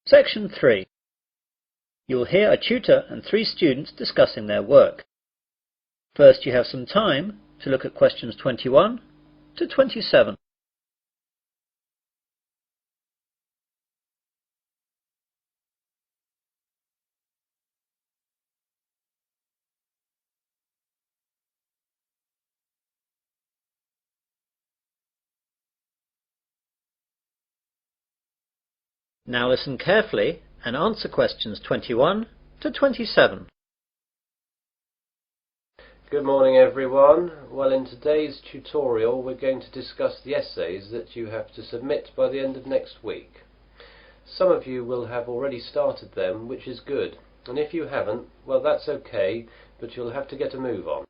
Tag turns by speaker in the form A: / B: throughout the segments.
A: Section 3. You will hear a tutor and 3 students discussing their work. First, you have some time to look at questions 21 to 27. Now listen carefully and answer questions 21 to 27.
B: Good morning everyone. Well, in today's tutorial we're going to discuss the essays that you have to submit by the end of next week. Some of you will have already started them, which is good, and if you haven't, well, that's okay, but you'll have to get a move on.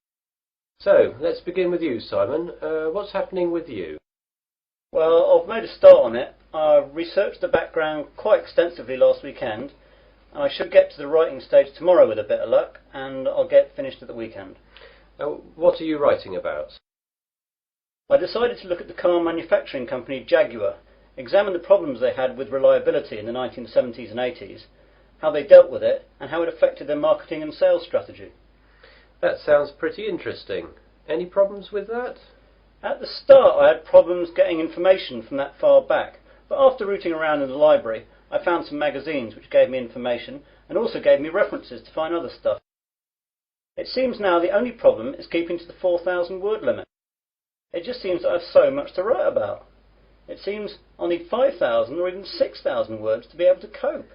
B: So let's begin with you, Simon. What's happening with you?
A: Well, I've made a start on it. I researched the background quite extensively last weekend. I should get to the writing stage tomorrow with a bit of luck, and I'll get finished at the weekend.
B: What are you writing about?
A: I decided to look at the car manufacturing company Jaguar, examine the problems they had with reliability in the 1970s and 80s, how they dealt with it, and how it affected their marketing and sales strategy.
B: That sounds pretty interesting. Any problems with that?
A: At the start I had problems getting information from that far back, but after rooting around in the library I found some magazines which gave me information and also gave me references to find other stuff. It seems now the only problem is keeping to the 4,000 word limit. It just seems that I have so much to write about. It seems I'll need 5,000 or even 6,000 words to be able to cope.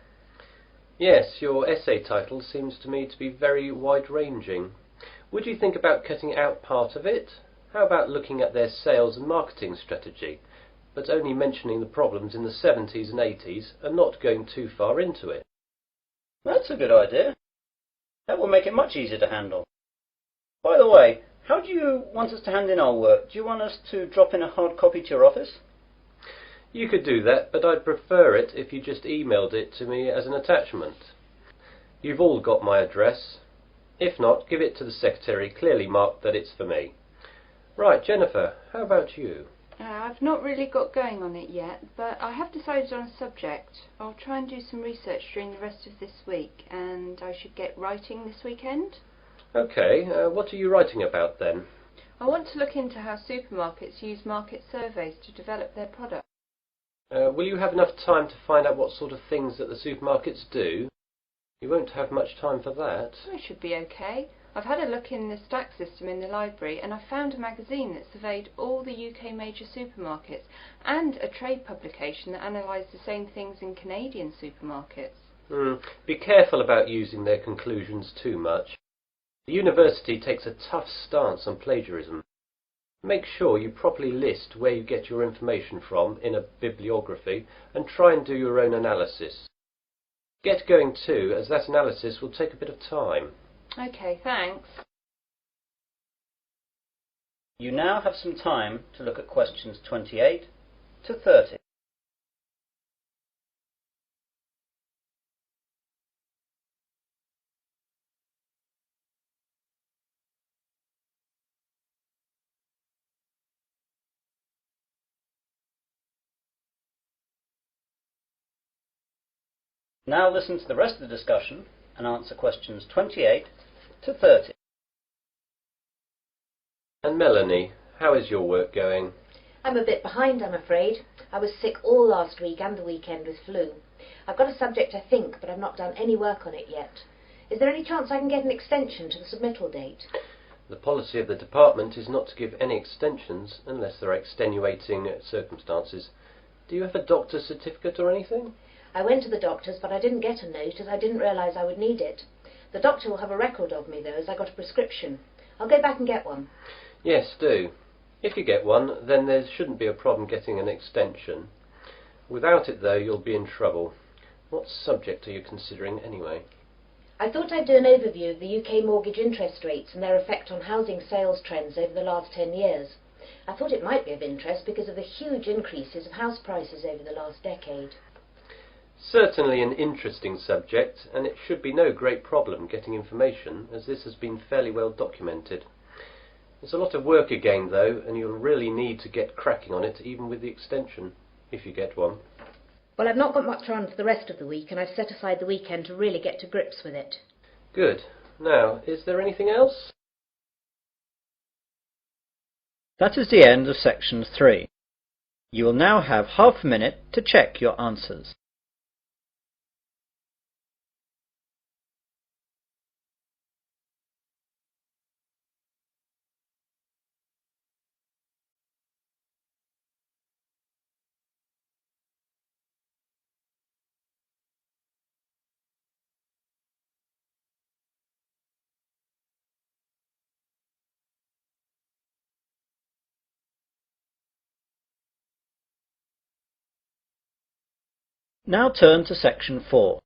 B: Yes, your essay title seems to me to be very wide-ranging. Would you think about cutting out part of it? How about looking at their sales and marketing strategy, but only mentioning the problems in the 70s and 80s and not going too far into it?
A: That's a good idea. That will make it much easier to handle. By the way, how do you want us to hand in our work? Do you want us to drop in a hard copy to your office?
B: You could do that, but I'd prefer it if you just emailed it to me as an attachment. You've all got my address. If not, give it to the secretary, clearly marked that it's for me. Right, Jennifer, how about you?
C: I've not really got going on it yet, but I have decided on a subject. I'll try and do some research during the rest of this week, and I should get writing this weekend.
B: Okay, what are you writing about then?
C: I want to look into how supermarkets use market surveys to develop their products.
B: Will you have enough time to find out what sort of things that the supermarkets do? You won't have much time for that.
C: I should be okay. I've had a look in the stack system in the library and I found a magazine that surveyed all the UK major supermarkets and a trade publication that analysed the same things in Canadian supermarkets.
B: Be careful about using their conclusions too much. The university takes a tough stance on plagiarism. Make sure you properly list where you get your information from in a bibliography and try and do your own analysis. Get going too, as that analysis will take a bit of time.
C: Okay, thanks.
A: You now have some time to look at questions 28 to 30. Now listen to the rest of the discussion and answer questions 28 to 30.
B: And Melanie, how is your work going?
D: I'm a bit behind, I'm afraid. I was sick all last week and the weekend with flu. I've got a subject, I think, but I've not done any work on it yet. Is there any chance I can get an extension to the submittal date?
B: The policy of the department is not to give any extensions unless there are extenuating circumstances. Do you have a doctor's certificate or anything?
D: I went to the doctor's, but I didn't get a note as I didn't realise I would need it. The doctor will have a record of me, though, as I got a prescription. I'll go back and get one.
B: Yes, do. If you get one, then there shouldn't be a problem getting an extension. Without it, though, you'll be in trouble. What subject are you considering, anyway?
D: I thought I'd do an overview of the UK mortgage interest rates and their effect on housing sales trends over the last 10 years. I thought it might be of interest because of the huge increases of house prices over the last decade.
B: Certainly an interesting subject, and it should be no great problem getting information, as this has been fairly well documented. It's a lot of work again, though, and you'll really need to get cracking on it, even with the extension, if you get one.
D: Well, I've not got much on for the rest of the week, and I've set aside the weekend to really get to grips with it.
B: Good. Now, is there anything else?
A: That is the end of section 3. You will now have half a minute to check your answers. Now turn to section 4.